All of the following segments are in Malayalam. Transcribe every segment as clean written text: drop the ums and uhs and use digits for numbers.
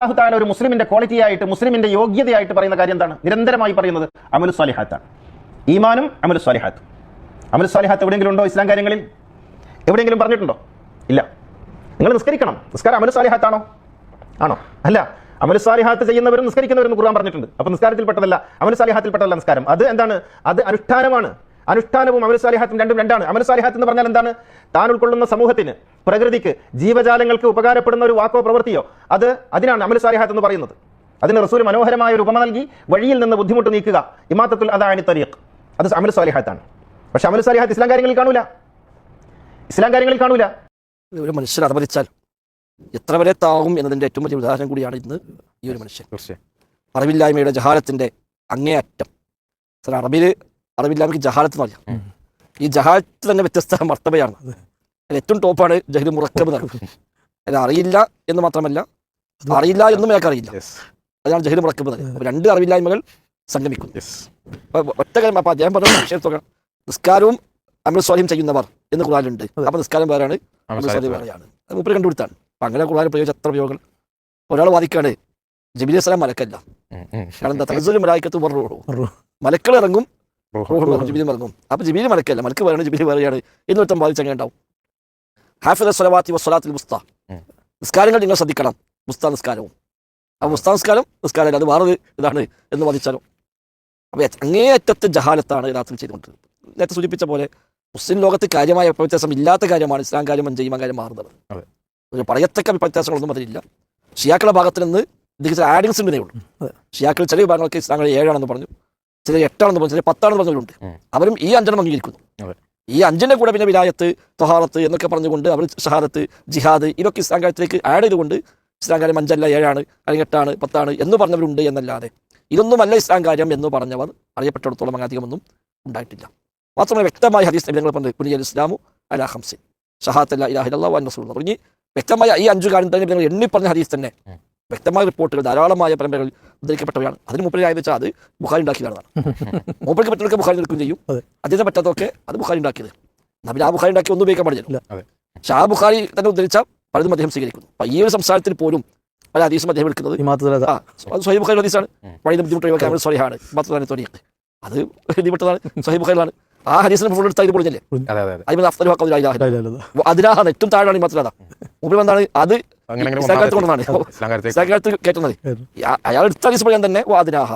അല്ലാഹു തആല ഒരു മുസ്ലിമിന്റെ ക്വാളിറ്റിയായിട്ട്, മുസ്ലിമിന്റെ യോഗ്യതയായിട്ട് പറയുന്ന കാര്യം എന്താണ്? നിരന്തരമായി പറയുന്നത് അമലു സ്വാലിഹാത്താണ്. ഈമാനും അമലു സ്വാലിഹാത്ത്. അമലു സ്വാലിഹാത്ത് എവിടെയെങ്കിലും ഉണ്ടോ? ഇസ്ലാം കാര്യങ്ങളിൽ എവിടെയെങ്കിലും പറഞ്ഞിട്ടുണ്ടോ? ഇല്ല. നിങ്ങൾ നിസ്കരിക്കണം. നിസ്കാരം അമലു സ്വാലിഹാത്താണോ? ആണോ? അല്ല. അമലു സ്വാലിഹാത്ത് ചെയ്യുന്നവരും നിസ്കരിക്കുന്നവരും ഖുർആൻ പറഞ്ഞിട്ടുണ്ട്. അപ്പോൾ നിസ്കാരത്തിൽപ്പെട്ടതല്ല, അമലു സ്വാലിഹാത്തിൽപ്പെട്ടതല്ല നിസ്കാരം. അത് എന്താണ്? അത് അനുഷ്ഠാനമാണ്. അനുഷ്ഠാനവും അമലു സ്വാലിഹാത്തും രണ്ടും രണ്ടാണ്. അമലു സ്വാലിഹാത്ത് എന്ന് പറഞ്ഞാൽ എന്താണ്? താൻ ഉൾക്കൊള്ളുന്ന സമൂഹത്തിന്, പ്രകൃതിക്ക്, ജീവജാലങ്ങൾക്ക് ഉപകാരപ്പെടുന്ന ഒരു വാക്കോ പ്രവൃത്തിയോ, അതിനാണ് അമലു സ്വാലിഹാത്ത് എന്ന് പറയുന്നത്. അതിന് റസൂൽ മനോഹരമായ ഒരു ഉപമ നൽകി, വഴിയിൽ നിന്ന് ബുദ്ധിമുട്ട് നീക്കുക, ഇമാത്തത്തുൽ അദാ അനി തരീഖ്, അത് അമലു സ്വാലിഹാത്താണ്. പക്ഷെ അമലു സ്വാലിഹാത്ത് ഇസ്ലാം കാര്യങ്ങളിൽ കാണൂല. ഇസ്ലാം കാര്യങ്ങളിൽ കാണൂല. ഒരു മനുഷ്യൻ അറിവരിച്ചാൽ എത്ര വരെ താവും എന്നതിൻ്റെ ഏറ്റവും വലിയ ഉദാഹരണം കൂടിയാണ് ഇന്ന് ഈ ഒരു മനുഷ്യൻ. അറിവില്ലായ്മയുടെ ജഹാലത്തിൻ്റെ അങ്ങേയറ്റം. അറബിയിൽ അറിവില്ലായ്മയ്ക്ക് ജഹാലത്ത് എന്ന് പറയാം. ഈ ജഹാലത്ത് തന്നെ വ്യത്യസ്ത മർത്തബയാണ്. അതിൽ ഏറ്റവും ടോപ്പാണ് ജഹ്ലു മുറക്കബ് എന്നാണ്. അത് അറിയില്ല എന്ന് മാത്രമല്ല, അറിയില്ല എന്നും അയാൾക്ക് അറിയില്ല. അതാണ് ജഹ്ലു മുറക്കബ് എന്ന്. അപ്പോൾ രണ്ട് അറിവില്ലായ്മകൾ സംഗമിക്കുന്നു. ഒറ്റ കാര്യം. അപ്പോൾ അദ്ദേഹം പറഞ്ഞ വിഷയത്തോടെ നിസ്കാരവും അമൽ സ്വാലിഹും ചെയ്യുന്നവർ എന്ന് ഖുർആനിലുണ്ട്. അപ്പോൾ നിസ്കാരം വേറെയാണ്, അമൽ സ്വാലിഹ് വേറെയാണ്. അത് മൂപ്പര് കണ്ടുപിടുത്താണ്. അപ്പം അങ്ങനെ ഖുർആൻ പ്രയോഗിച്ച എത്ര പ്രയോഗങ്ങൾ. ഒരാൾ വാദിക്കാണ് ജിബ്രീൽ അലൈഹി സ്വലാം മലക്കല്ല. കാരണം എന്താ? തനസ്സുൽ മലായികത്തു വറൂഹ്, മലക്കൾ ഇറങ്ങും, ജിബ്രീൽ ഇറങ്ങും. അപ്പോൾ ജിബ്രീൽ മലക്കല്ല, മലക്ക് വേറെയാണ്, ജിബ്രീൽ വേറെയാണ് എന്നൊരുത്തം വാദിച്ച് അങ്ങനെ ഉണ്ടാവും. ഹാഫിദ സ്വലവാത്തി വസ്സലാത്തിൽ മുസ്ത, നിസ്കാരങ്ങൾ നിങ്ങൾ ശ്രദ്ധിക്കണം. മുസ്ത നിസ്കാരവും. അപ്പോൾ മുസ്ത നിസ്കാരമല്ല, അത് വേറൊരു ഇതാണ് എന്ന് വാദിച്ചാലോ. അപ്പോൾ അങ്ങേയറ്റത്തെ ജഹാലത്താണ് യഥാർത്ഥത്തിൽ ചെയ്തുകൊണ്ടിരുന്നത്. നേരത്തെ സൂചിപ്പിച്ച പോലെ മുസ്ലിം ലോകത്ത് കാര്യമായ വ്യത്യാസം ഇല്ലാത്ത കാര്യമാണ് ഇസ്ലാം കാര്യം, ജൈമ കാര്യം മാറുന്നത്. ഒരു പറയത്തക്ക വ്യത്യാസങ്ങളൊന്നും അതിലില്ല. ഷിയാക്കളുടെ ഭാഗത്ത് നിന്ന് ഇതിൽ ആഡിങ്സ് ഉണ്ടേ ഉള്ളൂ. ഷിയാക്കൾ ചില വിഭാഗങ്ങൾക്ക് ഇസ്ലാം 7 പറഞ്ഞു, ചില 8 പറഞ്ഞു, ചില 10 പറഞ്ഞവരുണ്ട്. അവരും ഈ 5 അംഗീകരിക്കുന്നു. ഈ 5 കൂടെ പിന്നെ വിലായത്ത്, തൊഹാറത്ത് എന്നൊക്കെ പറഞ്ഞുകൊണ്ട് അവർ ഷഹാദത്ത്, ജിഹാദ് ഇതൊക്കെ ഇസ്ലാം കാര്യത്തിലേക്ക് ആഡ് ചെയ്തുകൊണ്ട് ഇസ്ലാം കാര്യം 5 അല്ല 7 അല്ലെങ്കിൽ 8 10 എന്ന് പറഞ്ഞവരുണ്ട് എന്നല്ലാതെ ഇതൊന്നുമല്ല ഇസ്ലാം കാര്യം എന്ന് പറഞ്ഞവർ അറിയപ്പെട്ടിടത്തോളം അങ്ങനെ അധികമൊന്നും ഉണ്ടായിട്ടില്ല. മാത്രമല്ല വ്യക്തമായ ഹദീസ് നബികൾ പറഞ്ഞു, കുനിയൽ ഇസ്ലാമു അലാ ഖംസിൻ ഷഹാദത്ത് ലാ ഇലാഹ ഇല്ലല്ലാഹു വഅന്ന റസൂലുള്ളാഹി തുടങ്ങി വ്യക്തമായ ഈ 5 കാര്യം തന്നെ നിങ്ങൾ എണ്ണി പറഞ്ഞ ഹദീസ് തന്നെ വ്യക്തമായ റിപ്പോർട്ടുകൾ ധാരാളമായ പരമ്പരകൾ ഉദ്ധരിക്കപ്പെട്ടവയാണ്. അതിന് മൂപ്പരായെന്ന് വെച്ചാൽ അത് ബുഖാരി ഉണ്ടാക്കിയതാണ്. മൂപ്പർക്ക് പറ്റുന്നതൊക്കെ ബുഖാരി എടുക്കുകയും ചെയ്യും, അദ്ദേഹത്തെ പറ്റാത്തതൊക്കെ അത് ബുഖാരി ഉണ്ടാക്കിയത്. നബി ആ ബുഖാരി ഉണ്ടാക്കി ഒന്നും ഉപയോഗിക്കാൻ പാടില്ല. പക്ഷെ ആ ബുഖാരി തന്നെ ഉദ്ധരിച്ച പലതും അദ്ദേഹം സ്വീകരിക്കുന്നു. അപ്പൊ ഈ ഒരു സംസാരത്തിൽ പോലും പല ഹദീസും അദ്ദേഹം എടുക്കുന്നത് സ്വഹീഹ് ബുഖാരി ഹദീസാണ്. വഴി ബുദ്ധിമുട്ട് ഒഴിവാക്കാൻ സ്വഹീഹാണ്, മാത്രമല്ല ത്വരീഖ് അത് എഴുതിപ്പെട്ടതാണ്, സ്വഹീഹ് ബുഖാരിയാണ്. ആ ഹദീസിനെ ഫുൾ എടുത്താൽ ഇത് പൊളിഞ്ഞല്ലേ. അതിനാണ് ഏറ്റവും താഴെയാണ് ഈ മാത്രം. മൂപ്പര് എന്താണ് അത് കേട്ടുന്നത്. അയാൾ എടുത്ത ഹദീസ് പറയാൻ തന്നെ അതിനാഹ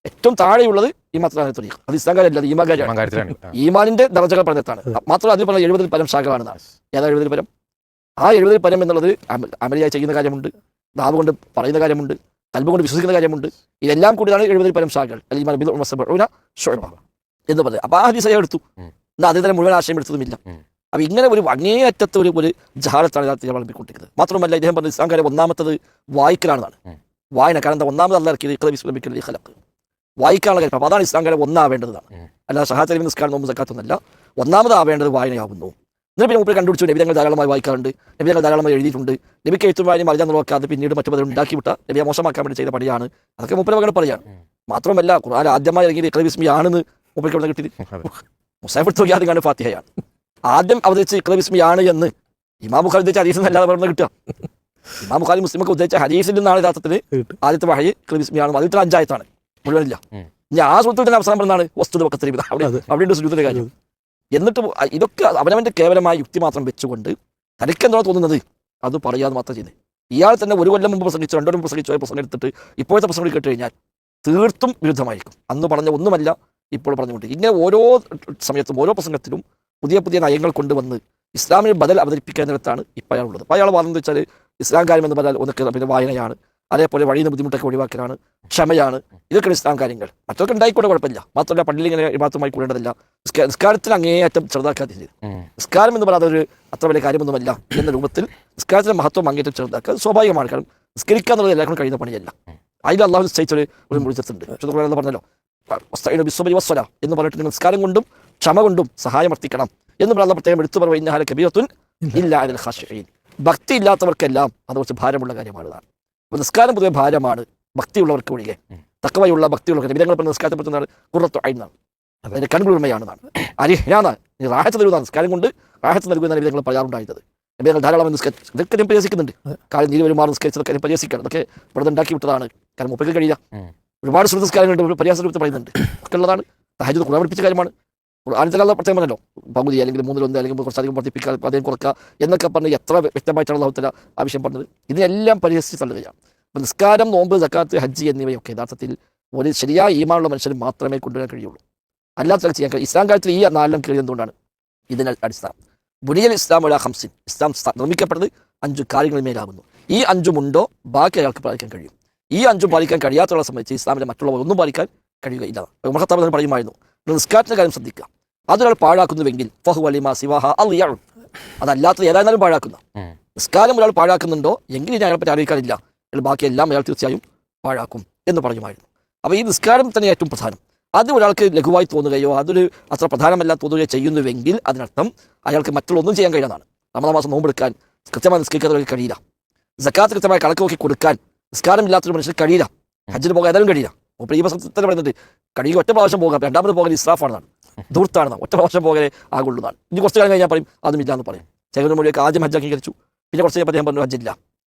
ഏറ്റവും താഴെയുള്ളത് ഈ മാത്രമാണ് ത്വരീഖ്. അത് ഇസ്ലാം കാര്യമല്ല, ഈമാൻ കാര്യമാണ്. ഈമാനിന്റെ ദർജകൾ പറഞ്ഞിട്ടാണ്. മാത്രമല്ല അതിൽ പറഞ്ഞ 70 പരം ശാഖകളാണെന്നാണ്. ഏതാ 70 പരം? ആ 70 പരം എന്നുള്ളത് അമലിയായി ചെയ്യുന്ന കാര്യമുണ്ട്, നാവ് കൊണ്ട് പറയുന്ന കാര്യമുണ്ട്, കൽബ് കൊണ്ട് വിശ്വസിക്കുന്ന കാര്യമുണ്ട്. ഇതെല്ലാം കൂടിയാണ് 70 പരം ശാഖകൾ എന്ന് പറയുന്നത്. അപ്പോൾ ആ ഹദീസ് അയാൾ എടുത്തു. എന്നാൽ അതിൽ തന്നെ മുഴുവൻ ആശയം എടുത്തതുമില്ല. അപ്പോൾ ഇങ്ങനെ ഒരു അങ്ങേയറ്റത്തെ ഒരു ജഹാലത്താണ് യഥാർത്ഥത്തിൽ വളർത്തിക്കൊണ്ടിരിക്കുന്നത്. മാത്രമല്ല ഇദ്ദേഹം പറഞ്ഞ ഇസ്ലാം കാര്യം ഒന്നാമത്തത് വായിക്കലാണെന്നാണ്. വായന. കാരണം എന്താ? ഒന്നാമത് അല്ലാഹ് ഇറക്കിയത് ഖലഖ്, വായിക്കാനുള്ള കാര്യം. അപ്പോൾ അതാണ് ഇസ്ലാം കാര്യം ഒന്നാവേണ്ടതാണ്. അല്ലാതെ ഷഹാദത്ത് നിസ്കാരം നോമ്പ് സക്കാത്തൊന്നല്ല. ഒന്നാമതാവേണ്ടത് വായനയാവുന്നു. എന്നിട്ട് പിന്നെ മൂപ്പര് കണ്ടുപിടിച്ചു നബി ഞങ്ങൾ ധാരാളമായി വായിക്കാറുണ്ട്, നബി ഞങ്ങൾ ധാരാളമായി എഴുതിയിട്ടുണ്ട്. നബിക്ക് എഴുത്തും വായനയും അറിയാൻ നോക്കാതെ പിന്നീട് മറ്റു പലരും ഉണ്ടാക്കി വിട്ട നബിയെ മോശമാക്കാൻ വേണ്ടി ചെയ്ത പണിയാണ്. അതൊക്കെ മൂപ്പര് മകൻ പറയാണ്. മാത്രമല്ല ഖുർആൻ ആദ്യമായി ഇറങ്ങിയത് ഇഖ്റ ബിസ്മി ആണെന്ന് മൂപ്പർക്ക് ഇവിടെ കിട്ടിയത്. മുസാഫ് എടുത്ത് നോക്കിയാൽ അതിനാണ് ഫാത്തിഹയാണ് ആദ്യം അവതരിച്ച് ഇഖ്റ ബിസ്മി ആണ് എന്ന് ഇമാം ബുഖാരി ഉദ്ദേശിച്ച ഹദീസിൽ നിന്നല്ലാതെ പറഞ്ഞ് കിട്ടുക. ഇമാം ബുഖാരി മുസ്ലിമൊക്കെ ഉദ്ദേശിച്ച ഹദീസിൽ നിന്നാണ് യഥാർത്ഥത്തിൽ ആദ്യത്തെ വഹയി ഇഖ്റ ബിസ്മി ആണ്. അതിൽ 5 ആയത്താണ്, മുഴുവനില്ല. ഇനി ആ സുഹൃത്തിൽ തന്നെ അവസാനം പറഞ്ഞാണ് വസ്തുത വക്കത്തരി, അവിടെയുണ്ട് സുജൂദിന്റെ കാര്യം. എന്നിട്ട് ഇതൊക്കെ അവനവന്റെ കേവലമായ യുക്തി മാത്രം വെച്ചുകൊണ്ട് തനിക്കെന്താണോ തോന്നുന്നത് അത് പറയാതെ മാത്രം ചെയ്യുന്നത്. ഇയാൾ തന്നെ 1 കൊല്ലം മുമ്പ് പ്രസംഗിച്ചു, 2 കൊല്ലം പ്രസംഗിച്ചു, പ്രസംഗം എടുത്തിട്ട് ഇപ്പോഴത്തെ പ്രസംഗം കേട്ട് കഴിഞ്ഞാൽ തീർത്തും വിരുദ്ധമായിരിക്കും. അന്ന് പറഞ്ഞ ഒന്നുമല്ല ഇപ്പോൾ പറഞ്ഞുകൊണ്ട്. ഇങ്ങനെ ഓരോ സമയത്തും ഓരോ പ്രസംഗത്തിലും പുതിയ പുതിയ നയങ്ങൾ കൊണ്ടുവന്ന് ഇസ്ലാമിന് ബദൽ അവതരിപ്പിക്കാനിടത്താണ് ഇപ്പോൾ അയാളുള്ളത്. അപ്പോൾ അയാൾ പറഞ്ഞെന്ന് വെച്ചാൽ ഇസ്ലാം കാര്യം എന്ന് പറഞ്ഞാൽ ഒന്നൊക്കെ പിന്നെ വായനയാണ്, അതേപോലെ വഴിയിൽ നിന്ന് ബുദ്ധിമുട്ടൊക്കെ ഒഴിവാക്കലാണ്, ക്ഷമയാണ്, ഇതൊക്കെയാണ് ഇസ്ലാം കാര്യങ്ങൾ. മറ്റൊക്കെ ഉണ്ടായിക്കൂടെ കുഴപ്പമില്ല. മാത്രമല്ല പള്ളിയിൽ ഇങ്ങനെ ഇബാദത്തുമായി കൂടേണ്ടതില്ല. നിസ്കാരത്തിന് അങ്ങേയറ്റം ചെറുതാക്കാതെ നിസ്കാരം എന്ന് പറയുന്നത് ഒരു അത്ര വലിയ കാര്യമൊന്നുമല്ല എന്ന രൂപത്തിൽ നിസ്കാരത്തിന്റെ മഹത്വം അങ്ങേറ്റം ചെറുതാക്കുക സ്വാഭാവികമാണ്. കാരണം നിസ്കരിക്കുക എന്നുള്ളത് എല്ലാവർക്കും കഴിയുന്ന പണിയല്ല. അതിൽ അള്ളാഹു നിശ്ചയിച്ചൊരു മുഴുവത്തുണ്ട്. പറഞ്ഞല്ലോ വസ്വല എന്ന് പറഞ്ഞിട്ട് നിസ്കാരം കൊണ്ടും ക്ഷമ കൊണ്ടും സഹായം വർത്തിക്കണം എന്ന് പറഞ്ഞ പ്രത്യേകം എടുത്തു പറയുന്ന കബീറത്തുൻ ഇല്ലാ അലൽ ഖാശിഈൻ. ഭക്തി ഇല്ലാത്തവർക്കെല്ലാം അത് കുറച്ച് ഭാരമുള്ള കാര്യമാണ്. അപ്പോൾ നിസ്കാരം പൊതുവെ ഭാരമാണ് ഭക്തിയുള്ളവർക്ക് ഒഴികെ. തഖ്വയുള്ള ഭക്തിയുള്ളവർക്ക് നബി തങ്ങൾ പറഞ്ഞ നിസ്കാരത്തെ പറ്റുന്നതാണ് ഖുർറത്തു ഐൻ എന്നാണ്. അതിന്റെ കൺകുളിർമയാണെന്നാണ്. അരിഹ്നാണ് റാഹത്ത് നൽകുന്ന നിസ്കാരം കൊണ്ട് റാഹത്ത് നൽകുന്ന നബി തങ്ങൾ പറയാറുണ്ടായിരുന്നത്. നബികൾ ധാരാളം നിസ്കരിച്ചു. ഇതൊക്കെ ഞാൻ പരിഹസിക്കുന്നുണ്ട്. കാര്യം നീര് വരുമാനം നിസ്കരിച്ചതൊക്കെ ഞാൻ പരിഹസിക്കണം. അതൊക്കെ ഇവിടെ ഉണ്ടാക്കി വിട്ടതാണ്. കാരണം മുപ്പേക്ക് കഴിയില്ല. ഒരുപാട് സുഹൃത്തുസ്കാരങ്ങളുണ്ട്, പരിഹാസ രൂപത്തിൽ പറയുന്നുണ്ട്. ഒക്കെ ഉള്ളതാണ്. തഹജ്ജുദ് ഖുർആൻ പഠിപ്പിച്ച കാര്യമാണ്. ഖുർആനിൽ പ്രത്യേകം പറഞ്ഞല്ലോ, പകുതി അല്ലെങ്കിൽ 1/3 അല്ലെങ്കിൽ കുറച്ചധികം വർദ്ധിപ്പിക്കുക, അദ്ദേഹം കുറക്കുക എന്നൊക്കെ പറഞ്ഞ് എത്ര വ്യക്തമായിട്ടാണ് അല്ലാഹു തആല ആ വിഷയം പറഞ്ഞത്. ഇതിനെല്ലാം പരിഹസിച്ച് തള്ളുകയാണ്. അപ്പം നിസ്കാരം, നോമ്പ്, സക്കാത്ത്, ഹജ്ജ് എന്നിവയൊക്കെ യഥാർത്ഥത്തിൽ ഒരു ശരിയായ ഈമാനുള്ള മനുഷ്യന് മാത്രമേ കൊണ്ടുവരാൻ കഴിയുള്ളൂ. അല്ലാത്ത ചെയ്യാൻ കഴിയും. ഇസ്ലാം കാര്യത്തിൽ ഈ 4 കയറി എന്തുകൊണ്ടാണ്? ഇതിന് അടിസ്ഥാനം ബുനിയൽ ഇസ്ലാം അലാ ഖംസിൻ, ഇസ്ലാം നിർമ്മിക്കപ്പെട്ടത് 5 കാര്യങ്ങളിൽ മേലാകുന്നു. ഈ 5 ഉണ്ടോ ബാക്കി അയാൾക്ക് പാലിക്കാൻ കഴിയും. ഈ 5 പാലിക്കാൻ കഴിയാത്തവരെ സംബന്ധിച്ച് ഇസ്ലാമിലെ മറ്റുള്ളവർ ഒന്നും പാലിക്കാൻ കഴിയുകയില്ല. ഉമർ ഖത്താബ് തന്നെ പറയുമായിരുന്നു, നിസ്കാരത്തിന്റെ കാര്യം ശ്രദ്ധിക്കുക, അതൊരാൾ പാഴാക്കുന്നുവെങ്കിൽ ഫഹു അലിമാ സിവാഹ അളിയാൾ, അതല്ലാത്തത് ഏതായിരുന്നാലും പാഴാക്കുന്ന. നിസ്കാരം ഒരാൾ പാഴാക്കുന്നുണ്ടോ എങ്കിൽ ഇനി അയാളെ പറ്റി അറിയിക്കാനില്ല, അയാൾ ബാക്കിയെല്ലാം അയാൾ തീർച്ചയായും പാഴാക്കും എന്ന് പറയുമായിരുന്നു. അപ്പോൾ ഈ നിസ്കാരം തന്നെ ഏറ്റവും പ്രധാനം. അത് ഒരാൾക്ക് ലഘുവായി തോന്നുകയോ അതൊരു അത്ര പ്രധാനമല്ല തോന്നുകയോ ചെയ്യുന്നുവെങ്കിൽ അതിനർത്ഥം അയാൾക്ക് മറ്റുള്ളൊന്നും ചെയ്യാൻ കഴിയുന്നതാണ്. റമദാൻ മാസം നോമ്പെടുക്കാൻ കൃത്യമായി നിസ്കരിക്കാതെ കഴിയില്ല. സക്കാത്ത് കൃത്യമായി കണക്ക് നോക്കി കൊടുക്കാൻ നിസ്കാരമില്ലാത്തൊരു മനുഷ്യന് കഴിയില്ല. ഹജ്ജിന് പോകാൻ ഏതായാലും കഴിയില്ല. അപ്പോൾ ഈ മാസം തന്നെ പറയുന്നുണ്ട്, കഴിയുക ഒറ്റ പ്രാവശ്യം പോകാം, രണ്ടാമത് പോകാൻ ഇസ്രാഫാണെന്നാണ്, ദൂർത്താണെന്നാണ്. ഒറ്റ പ്രാവശ്യം പോകലെ ആകുള്ളതാണ്. ഇനി കുറച്ച് കാലം കഴിഞ്ഞാൽ പറയും അതും ഇല്ല എന്ന് പറയും. ചെറുകിട മൊഴിയൊക്കെ ആദ്യം ഹജ്ജ് അംഗീകരിച്ചു, പിന്നെ കുറച്ച് കഴിഞ്ഞപ്പോൾ അദ്ദേഹം പറഞ്ഞു ഹജ്ജില്ല,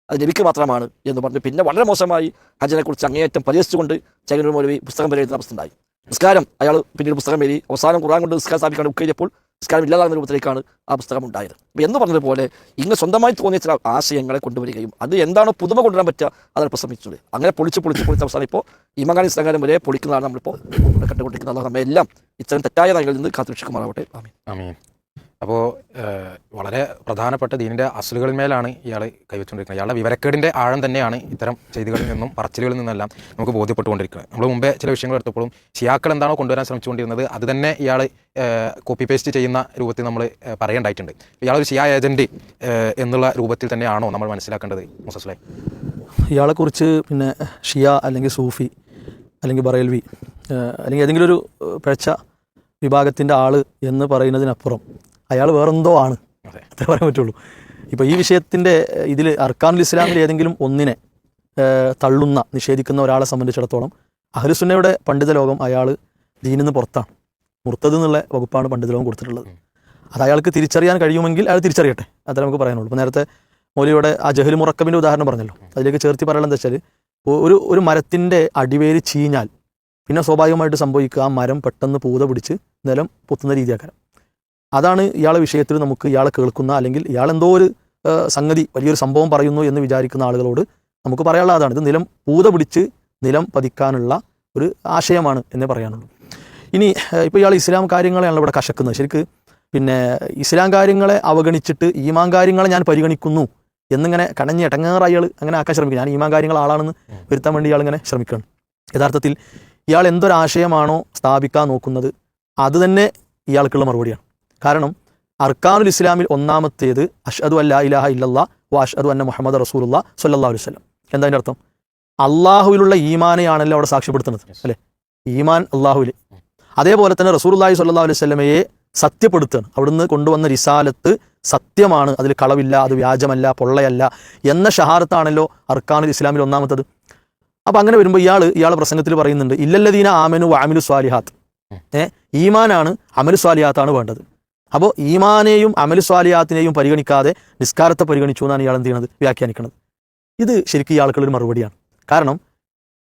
അത് നബിക്ക് മാത്രമാണ് എന്ന് പറഞ്ഞു. പിന്നെ വളരെ മോശമായി ഹജ്ജിനെക്കുറിച്ച് അങ്ങേയറ്റം പരിഹസിച്ചുകൊണ്ട് ചെറുകിട മൊഴി പുസ്തകം വരെ എഴുതുന്ന അവസ്ഥ ഉണ്ടായി. നിസ്കാരം അയാൾ പിന്നീട് പുസ്തകം എഴുതി അവസാനം ഖുർആൻ കൊണ്ട് നിസ്കാരം സ്ഥാപിക്കാൻ ഉക്കഴിഞ്ഞപ്പോൾ നിസ്കാരം ഇല്ലാതാകുന്ന രൂപത്തിലേക്കാണ് ആ പുസ്തകം ഉണ്ടായത്. അപ്പോൾ എന്ന് പറഞ്ഞതുപോലെ ഇങ്ങനെ സ്വന്തമായി തോന്നിയ ചില ആശയങ്ങളെ കൊണ്ടുവരികയും അത് എന്താണോ പുതുമ കൊണ്ടുവരാൻ പറ്റുക അതാണ് ഇപ്പോൾ ശ്രമിച്ചത്. അങ്ങനെ പൊളിച്ച് അവസാനം ഇപ്പോൾ ഈമാൻ ഇസ്ലാം വരെ പൊളിക്കുന്നതാണ് നമ്മളിപ്പോൾ കണ്ടുകൊണ്ടിരിക്കുന്നത്. അല്ലാഹു നമ്മെ എല്ലാം ഇത്തരം തെറ്റായ നയങ്ങളിൽ നിന്ന് കാത്തുരക്ഷിക്കുമാറാവട്ടെ. ആമീൻ. അപ്പോൾ വളരെ പ്രധാനപ്പെട്ട ദീനിൻ്റെ അസ്ലുകളിന്മേലാണ് ഇയാൾ കൈവച്ചുകൊണ്ടിരിക്കുന്നത്. ഇയാളുടെ വിവരക്കേടിൻ്റെ ആഴം തന്നെയാണ് ഇത്തരം ചെയ്തികളിൽ നിന്നും പറച്ചിലുകളിൽ നിന്നെല്ലാം നമുക്ക് ബോധ്യപ്പെട്ടുകൊണ്ടിരിക്കുന്നത്. നമ്മൾ മുമ്പേ ചില വിഷയങ്ങൾ എടുത്തപ്പോഴും ഷിയാക്കൾ എന്താണോ കൊണ്ടുവരാൻ ശ്രമിച്ചുകൊണ്ടിരുന്നത് അത് തന്നെ ഇയാൾ കോപ്പി പേസ്റ്റ് ചെയ്യുന്ന രൂപത്തിൽ നമ്മൾ പറയേണ്ടായിട്ടുണ്ട്. ഇയാളൊരു ഷിയ ഏജൻറ്റ് എന്നുള്ള രൂപത്തിൽ തന്നെയാണോ നമ്മൾ മനസ്സിലാക്കേണ്ടത് മുസസ്ലേ? ഇയാളെക്കുറിച്ച് പിന്നെ ഷിയ അല്ലെങ്കിൽ സൂഫി അല്ലെങ്കിൽ ബറേൽവി അല്ലെങ്കിൽ ഏതെങ്കിലും ഒരു പിഴച്ച വിഭാഗത്തിൻ്റെ ആൾ എന്ന് പറയുന്നതിനപ്പുറം അയാൾ വേറെന്തോ ആണ്, അത്രേ പറയാൻ പറ്റുള്ളൂ. ഇപ്പോൾ ഈ വിഷയത്തിൻ്റെ ഇതിൽ അർക്കാനുൽ ഇസ്ലാമിൽ ഏതെങ്കിലും ഒന്നിനെ തള്ളുന്ന നിഷേധിക്കുന്ന ഒരാളെ സംബന്ധിച്ചിടത്തോളം അഹ്ലുസുന്നയുടെ പണ്ഡിത ലോകം അയാൾ ദീനിൽ നിന്ന് പുറത്താണ്, മുർത്തദ് എന്നുള്ള വകുപ്പാണ് പണ്ഡിത ലോകം കൊടുത്തിട്ടുള്ളത്. അത് അയാൾക്ക് തിരിച്ചറിയാൻ കഴിയുമെങ്കിൽ അയാൾ തിരിച്ചറിയട്ടെ, അത്രേ നമുക്ക് പറയാനുള്ളൂ. ഇപ്പോൾ നേരത്തെ മൗലവിയുടെ ആ ജഹൽ മുറക്കബിൻ്റെ ഉദാഹരണം പറഞ്ഞല്ലോ, അതിലേക്ക് ചേർത്തി പറയാനുള്ള എന്താ വെച്ചാൽ ഒരു മരത്തിൻ്റെ അടിവേര് ചീഞ്ഞാൽ പിന്നെ സ്വാഭാവികമായിട്ട് സംഭവിക്കുക ആ മരം പെട്ടെന്ന് പൂത പിടിച്ച് നിലം പൊത്തുന്ന രീതിയാക്കണം. അതാണ് ഇയാളെ വിഷയത്തിൽ നമുക്ക് ഇയാളെ കേൾക്കുന്ന അല്ലെങ്കിൽ ഇയാളെന്തോ ഒരു സംഗതി വലിയൊരു സംഭവം പറയുന്നു എന്ന് വിചാരിക്കുന്ന ആളുകളോട് നമുക്ക് പറയാനുള്ള അതാണ്, ഇത് നിലം പൂത പിടിച്ച് നിലം പതിക്കാനുള്ള ഒരു ആശയമാണ് എന്നേ പറയാനുള്ളൂ. ഇനി ഇപ്പോൾ ഇയാൾ ഇസ്ലാം കാര്യങ്ങളെയാണ് ഇവിടെ കശക്കുന്നത്. ശരിക്ക് പിന്നെ ഇസ്ലാം കാര്യങ്ങളെ അവഗണിച്ചിട്ട് ഈമാൻ കാര്യങ്ങളെ ഞാൻ പരിഗണിക്കുന്നു എന്നിങ്ങനെ കടഞ്ഞ് ഇടങ്ങേറെ അയാൾ അങ്ങനെ ആക്കാൻ ശ്രമിക്കുക. ഞാൻ ഈമാൻ കാര്യങ്ങൾ ആളാണെന്ന് വരുത്താൻ വേണ്ടി ഇയാൾ ഇങ്ങനെ ശ്രമിക്കുകയാണ്. യഥാർത്ഥത്തിൽ ഇയാൾ എന്തൊരാശയമാണോ സ്ഥാപിക്കാൻ നോക്കുന്നത് അത് തന്നെ ഇയാൾക്കുള്ള മറുപടിയാണ്. കാരണം അർക്കാനുൽ ഇസ്ലാമിൽ ഒന്നാമത്തേത് അഷ്ഹദു അല്ലാ ഇലാഹ ഇല്ലല്ലാഹ് വ അഷ്ഹദു അന്ന മുഹമ്മദ് റസൂലുള്ളാഹി സ്വല്ലല്ലാഹു അലൈഹി വസല്ലം. എന്താ അതിൻ്റെ അർത്ഥം? അള്ളാഹുവിലുള്ള ഈമാനെയാണല്ലോ അവിടെ സാക്ഷ്യപ്പെടുത്തുന്നത്, അല്ലേ? ഈമാൻ അള്ളാഹുവിൽ. അതേപോലെ തന്നെ റസൂലുള്ളാഹി സ്വല്ലല്ലാഹു അലൈഹി വസല്ലമയെ സത്യപ്പെടുത്തുകയാണ്. അവിടുന്ന് കൊണ്ടുവന്ന റിസാലത്ത് സത്യമാണ്, അതിൽ കളവില്ല, അത് വ്യാജമല്ല, പൊള്ളയല്ല എന്ന ഷഹാദത്താണല്ലോ അർക്കാനുൽ ഇസ്ലാമിൽ ഒന്നാമത്തത്. അപ്പം അങ്ങനെ വരുമ്പോൾ ഇയാൾ പ്രസംഗത്തിൽ പറയുന്നുണ്ട് ഇല്ലല്ലദീന ആമനു വ അമിലു സ്വാലിഹാത്ത്. ഈമാനാണ് അമലു സ്വാലിഹാത്താണ് വേണ്ടത്. അപ്പോൾ ഈമാനെയും അമലു സ്വാലിഹാത്തിനെയും പരിഗണിക്കാതെ നിസ്കാരത്തെ പരിഗണിച്ചു എന്നാണ് ഇയാൾ എന്ത് ചെയ്യണത്, വ്യാഖ്യാനിക്കുന്നത്. ഇത് ശരിക്കും ഇയാൾക്കുള്ളൊരു മറുപടിയാണ്. കാരണം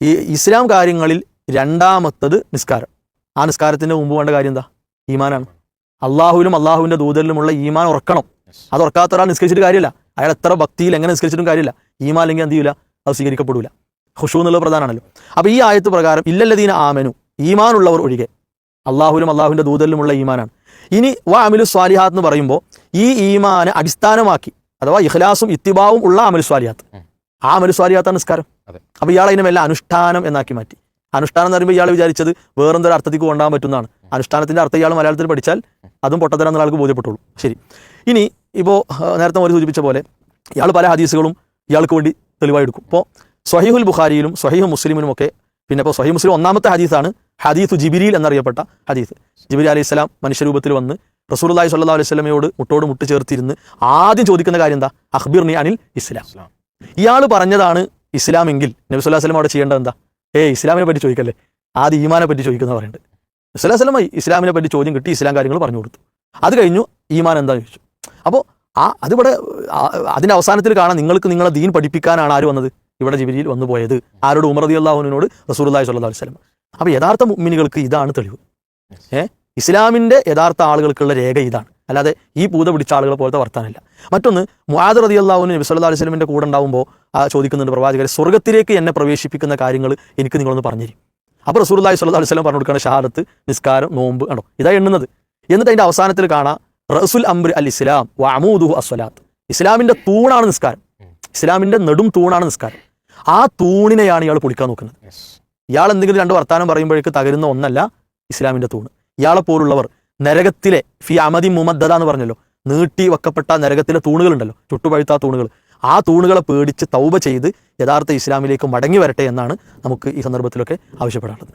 ഈ ഇസ്ലാം കാര്യങ്ങളിൽ രണ്ടാമത്തത് നിസ്കാരം. ആ നിസ്കാരത്തിൻ്റെ മുമ്പ് വേണ്ട കാര്യം എന്താ? ഈമാനാണ്. അള്ളാഹുവിലും അള്ളാഹുവിൻ്റെ ദൂതരിലുമുള്ള ഈമാൻ ഉറക്കണം. അത് ഉറക്കാത്ത ഒരാൾ നിസ്കരിച്ചിട്ട് കാര്യമില്ല. അയാൾ എത്ര ഭക്തിയിൽ എങ്ങനെ നിസ്കരിച്ചിട്ടും കാര്യമില്ല. ഈമാൻ അല്ലെങ്കിൽ എന്ത് ചെയ്യില്ല, അത് സ്വീകരിക്കപ്പെടില്ല. ഖുശൂ എന്നുള്ളത് പ്രധാനമാണല്ലോ. അപ്പോൾ ഈ ആയത്ത് പ്രകാരം ഇല്ലല്ലദീന ആമനു, ഈമാനുള്ളവർ ഒഴികെ, അള്ളാഹുവിലും അള്ളാഹുവിൻ്റെ ദൂതരിലുമുള്ള ഈമാനാണ്. ഇനി വ അമിലു സ്വാലിഹാത്ത് എന്ന് പറയുമ്പോൾ ഈ ഈമാനെ അടിസ്ഥാനമാക്കി അഥവാ ഇഖ്ലാസും ഇത്തിബാവും ഉള്ള അമലു സ്വാലിഹാത്ത്, ആ അമലു സ്വാലിഹാത്താണ് നിസ്കാരം. അപ്പോൾ ഇയാൾ അതിനെ മെല്ലെ അനുഷ്ഠാനം എന്നാക്കി മാറ്റി. അനുഷ്ഠാനം എന്ന് പറയുമ്പോൾ ഇയാൾ വിചാരിച്ചത് വേറെന്തൊരു അർത്ഥത്തിക്ക് കൊണ്ടാൻ പറ്റുന്നതാണ്. അനുഷ്ഠാനത്തിൻ്റെ അർത്ഥം ഇയാൾ മലയാളത്തിൽ പഠിച്ചാൽ അതും പൊട്ടത്തരം എന്നുള്ള ആൾക്ക് ബോധ്യപ്പെട്ടുള്ളൂ. ശരി. ഇനി ഇപ്പോൾ നേരത്തെ മോര് സൂചിപ്പിച്ച പോലെ ഇയാൾ പല ഹദീസുകളും ഇയാൾക്ക് വേണ്ടി തെളിവായി എടുക്കും. ഇപ്പോൾ സ്വഹീഹുൽ ബുഖാരിയിലും സ്വഹീഹ് മുസ്ലിമിലും ഒക്കെ, പിന്നെ ഇപ്പോൾ സ്വഹീഹ് മുസ്ലിം ഒന്നാമത്തെ ഹദീസാണ് ഹദീസ് ജിബിരിൽ എന്നറിയപ്പെട്ട ഹദീസ്. ജിബിരി അലൈഹി സ്വലാം മനുഷ്യരൂപത്തിൽ വന്ന് റസൂലുള്ളാഹി സ്വല്ലല്ലാഹു അലൈഹി വസല്ലമയോട് മുട്ട് ചേർത്തിരുന്ന് ആദ്യം ചോദിക്കുന്ന കാര്യം എന്താ? അഖ്ബിർനി അനിൽ ഇസ്ലാം. ഇയാൾ പറഞ്ഞതാണ് ഇസ്ലാമെങ്കിൽ നബി സല്ലല്ലാഹു അലൈഹി വസല്ലം അവിടെ ചെയ്യേണ്ടത് എന്താ? ഇസ്ലാമിനെ പറ്റി ചോദിക്കല്ലേ, ആദ്യം ഈമാനെ പറ്റി ചോദിക്കുന്ന പറയുന്നുണ്ട്. നബി സല്ലല്ലാഹു അലൈഹി വസല്ലം ഇസ്ലാമിനെ പറ്റി ചോദ്യം കിട്ടി, ഇസ്ലാം കാര്യങ്ങൾ പറഞ്ഞു കൊടുത്തു. അത് കഴിഞ്ഞു ഈമാൻ എന്താണെന്ന് ചോദിച്ചു. അപ്പോൾ അതിവിടെ അതിൻ്റെ അവസാനത്തിൽ കാണാം, നിങ്ങൾക്ക് നിങ്ങളെ ദീൻ പഠിപ്പിക്കാനാണ് ആര് വന്നത്? ഇവിടെ ജിബ്രീൽ വന്നു പോയത്. ആരോട്? ഉമർ റളിയല്ലാഹു അൻഹുവിനോട് റസൂലുള്ളാഹി സ്വല്ലല്ലാഹു അലൈഹി വസല്ലം. അപ്പോൾ യഥാർത്ഥ മുഅ്മിനുകൾക്ക് ഇതാണ് തെളിവ്. ഇസ്ലാമിൻ്റെ യഥാർത്ഥ ആളുകൾക്കുള്ള രേഖ ഇതാണ്, അല്ലാതെ ഈ പൂത പിടിച്ച ആളുകളെ പോലത്തെ വർത്താനമില്ല. മറ്റൊന്ന്, മുആദ് റളിയല്ലാഹു അൻഹു നബി സല്ലല്ലാഹു അലൈഹി വസല്ലമിൻ്റെ കൂടെ ഉണ്ടാകുമ്പോൾ ചോദിക്കുന്നുണ്ട്, പ്രവാചകരെ സ്വർഗ്ഗത്തിലേക്ക് എന്നെ പ്രവേശിപ്പിക്കുന്ന കാര്യങ്ങൾ എനിക്ക് നിങ്ങളൊന്ന് പറഞ്ഞു തരും. അപ്പോൾ റസൂലുള്ളാഹി സ്വല്ലല്ലാഹു അലൈഹി വസല്ലം പറഞ്ഞു കൊടുക്കുകയാണ് ഷഹാദത്ത്, നിസ്കാരം, നോമ്പ്. കണ്ടോ, ഇതാ എണ്ണുന്നത്. എന്നിട്ട് അതിൻ്റെ അവസാനത്തിൽ കാണാം റസുൽ അംർ അൽ ഇസ്ലാം വഅമൂദുഹു അസ്സലാത്ത്. ഇസ്ലാമിൻ്റെ തൂണാണ് നിസ്കാരം, ഇസ്ലാമിൻ്റെ നെടും തൂണാണ് നിസ്കാരം. ആ തൂണിനെയാണ് ഇയാൾ പൊളിക്കാൻ നോക്കുന്നത്. ഇയാൾ എന്തെങ്കിലും രണ്ട് വർത്താനം പറയുമ്പോഴേക്ക് തകരുന്ന ഒന്നല്ല ഇസ്ലാമിൻ്റെ തൂണ്. ഇയാളെ പോലുള്ളവർ നരകത്തിലെ ഫി അമദി മുമദ്ദദ എന്ന് പറഞ്ഞല്ലോ, നീട്ടി വെക്കപ്പെട്ട നരകത്തിലെ തൂണുകളുണ്ടല്ലോ, ചുട്ടുപഴുത്ത തൂണുകൾ, ആ തൂണുകളെ പേടിച്ച് തൗബ ചെയ്ത് യഥാർത്ഥ ഇസ്ലാമിലേക്ക് മടങ്ങി വരട്ടെ എന്നാണ് നമുക്ക് ഈ സന്ദർഭത്തിലൊക്കെ ആവശ്യപ്പെടാനുള്ളത്.